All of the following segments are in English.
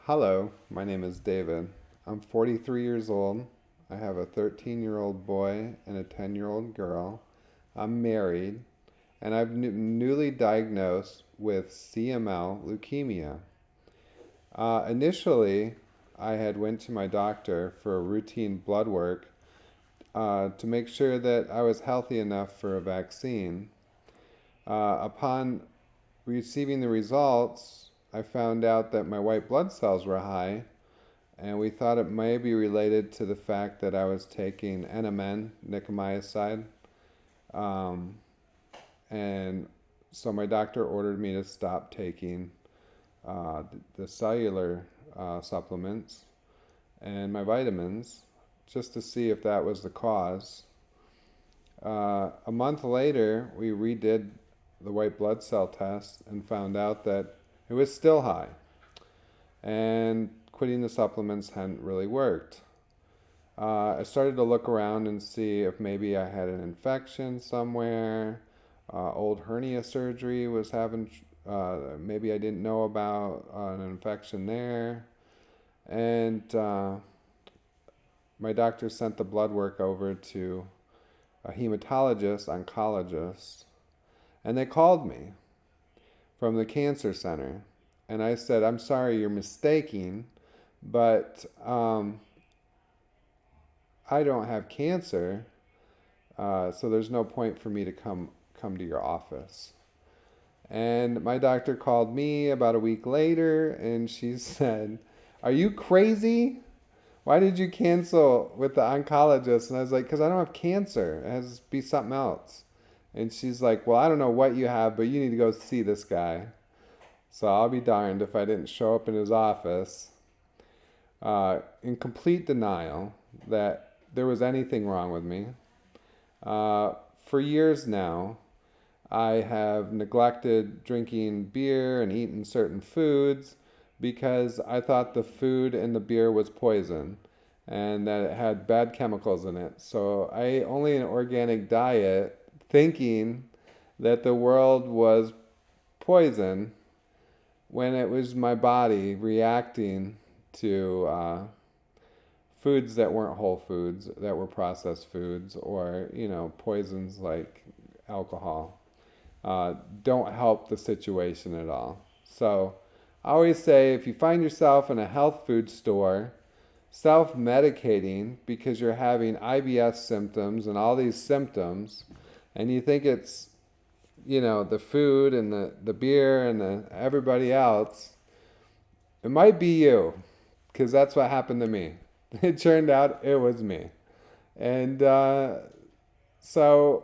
Hello, my name is David. I'm 43 years old. I have a 13-year-old boy and a 10-year-old girl. I'm married, and I've newly diagnosed with CML leukemia. Initially, I had went to my doctor for a routine blood work to make sure that I was healthy enough for a vaccine. Upon receiving the results, I found out that my white blood cells were high, and we thought it may be related to the fact that I was taking NMN, nicomycin, um, and so my doctor ordered me to stop taking the cellular supplements and my vitamins just to see if that was the cause. A month later, we redid the white blood cell test and found out that it was still high, and quitting the supplements hadn't really worked. I started to look around and see if maybe I had an infection somewhere. Old hernia surgery was having, maybe I didn't know about an infection there. And my doctor sent the blood work over to a hematologist, oncologist, and they called me from the cancer center. And I said, I'm sorry, you're mistaking, but I don't have cancer, so there's no point for me to come to your office. And my doctor called me about a week later, and she said, "Are you crazy? Why did you cancel with the oncologist?" And I was like, "Because I don't have cancer. It has to be something else." And she's like, "Well, I don't know what you have, but you need to go see this guy." So I'll be darned if I didn't show up in his office in complete denial that there was anything wrong with me. For years now, I have neglected drinking beer and eating certain foods because I thought the food in the beer was poison and that it had bad chemicals in it. So I ate only an organic diet thinking that the world was poison when it was my body reacting to foods that weren't whole foods, that were processed foods, or, poisons like alcohol. Don't help the situation at all. So I always say if you find yourself in a health food store self medicating because you're having IBS symptoms and all these symptoms, and you think it's, the food and the beer and everybody else, it might be you, because that's what happened to me. It turned out it was me. And so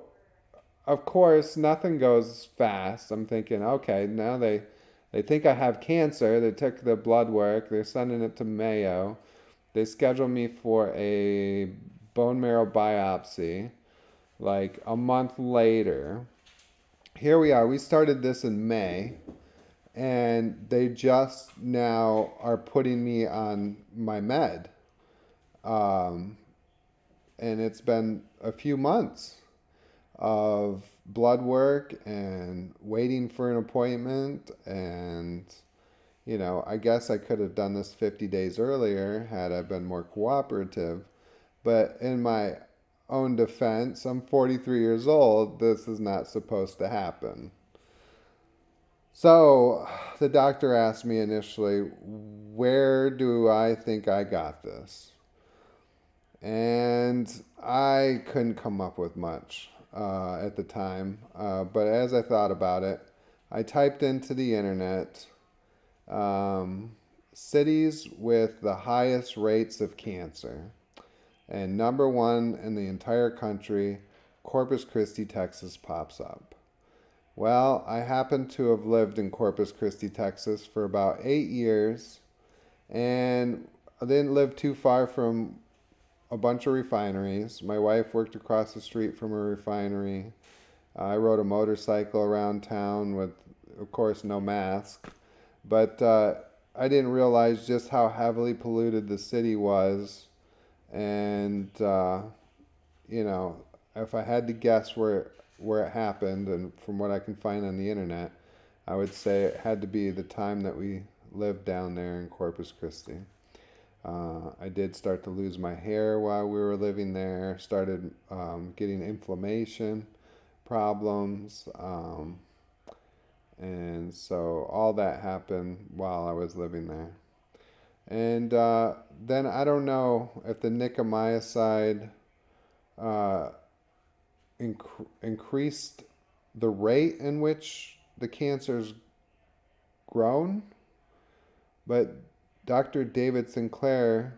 of course, nothing goes fast. I'm thinking, okay, now they think I have cancer. They took the blood work. They're sending it to Mayo. They scheduled me for a bone marrow biopsy like a month later. Here we are. We started this in May, and they just now are putting me on my med. Um, and it's been a few months of blood work and waiting for an appointment. And, I guess I could have done this 50 days earlier had I been more cooperative. But in my own defense, I'm 43 years old. This is not supposed to happen. So the doctor asked me initially, where do I think I got this? And I couldn't come up with much at the time. But as I thought about it, I typed into the internet um, cities with the highest rates of cancer. And number one in the entire country, Corpus Christi, Texas pops up. Well, I happen to have lived in Corpus Christi, Texas for about 8 years, and I didn't live too far from a bunch of refineries. My wife worked across the street from a refinery. I rode a motorcycle around town with, of course, no mask. But I didn't realize just how heavily polluted the city was. And, you know, if I had to guess where it happened, and from what I can find on the internet, I would say it had to be the time that we live down there in Corpus Christi. I did start to lose my hair while we were living there, started getting inflammation problems, and so all that happened while I was living there. And then I don't know if the nicomycin uh, increased the rate in which the cancer's grown, but Dr. David Sinclair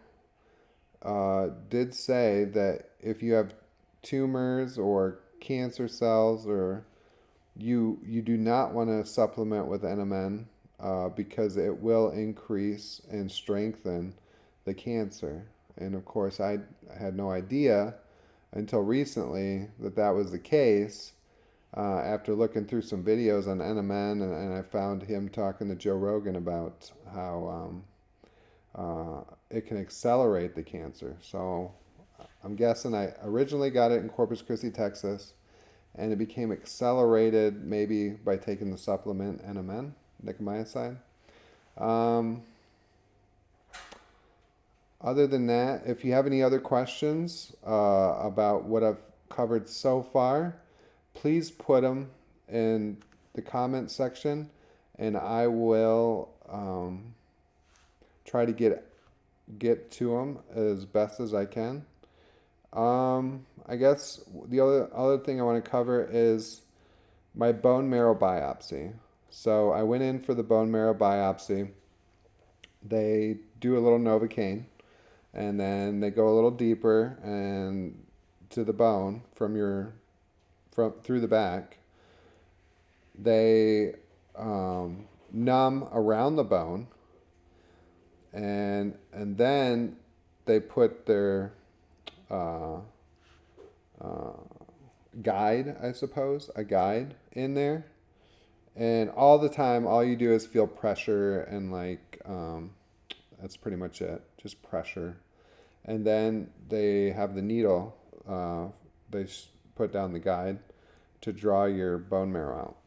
did say that if you have tumors or cancer cells, or you do not want to supplement with NMN because it will increase and strengthen the cancer. And of course, I had no idea until recently that that was the case. After looking through some videos on NMN, and I found him talking to Joe Rogan about how it can accelerate the cancer. So I'm guessing I originally got it in Corpus Christi, Texas, and it became accelerated maybe by taking the supplement NMN, nicomycin. Um, Other than that, if you have any other questions about what I've covered so far, please put them in the comment section, and I will try to get to them as best as I can. I guess the other thing I want to cover is my bone marrow biopsy. So I went in for the bone marrow biopsy. They do a little Novocaine, and then they go a little deeper and to the bone from through the back. They numb around the bone, and then they put their uh, uh, guide, I suppose, a guide in there. And all the time, all you do is feel pressure, and that's pretty much it, just pressure. And then they have the needle, they put down the guide to draw your bone marrow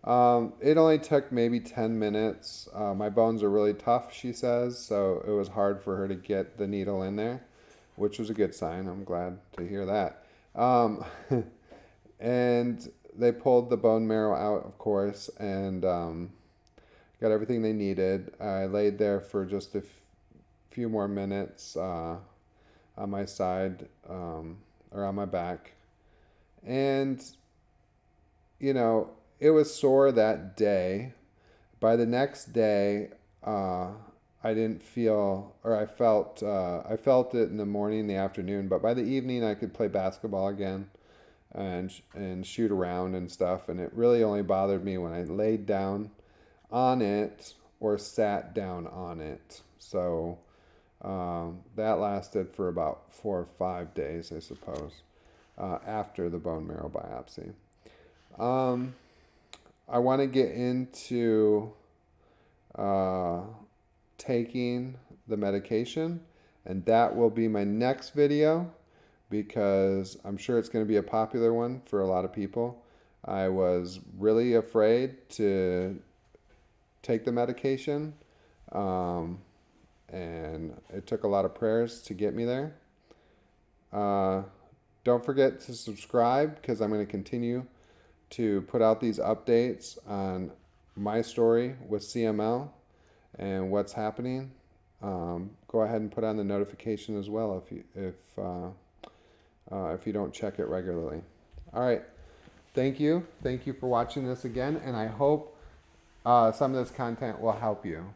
out. It only took maybe 10 minutes. My bones are really tough, she says, so it was hard for her to get the needle in there, which was a good sign. I'm glad to hear that. And they pulled the bone marrow out, of course, and got everything they needed. I laid there for just a few more minutes on my side or on my back. And, it was sore that day. By the next day, I didn't feel, or I felt it in the morning, the afternoon, but by the evening I could play basketball again and shoot around and stuff. And it really only bothered me when I laid down on it or sat down on it. So that lasted for about 4 or 5 days, I suppose, after the bone marrow biopsy. I want to get into taking the medication, and that will be my next video because I'm sure it's going to be a popular one for a lot of people. I was really afraid to take the medication, and it took a lot of prayers to get me there. Don't forget to subscribe because I'm going to continue to put out these updates on my story with CML and what's happening. Go ahead and put on the notification as well if you don't check it regularly. All right. Thank you for watching this again, and I hope some of this content will help you.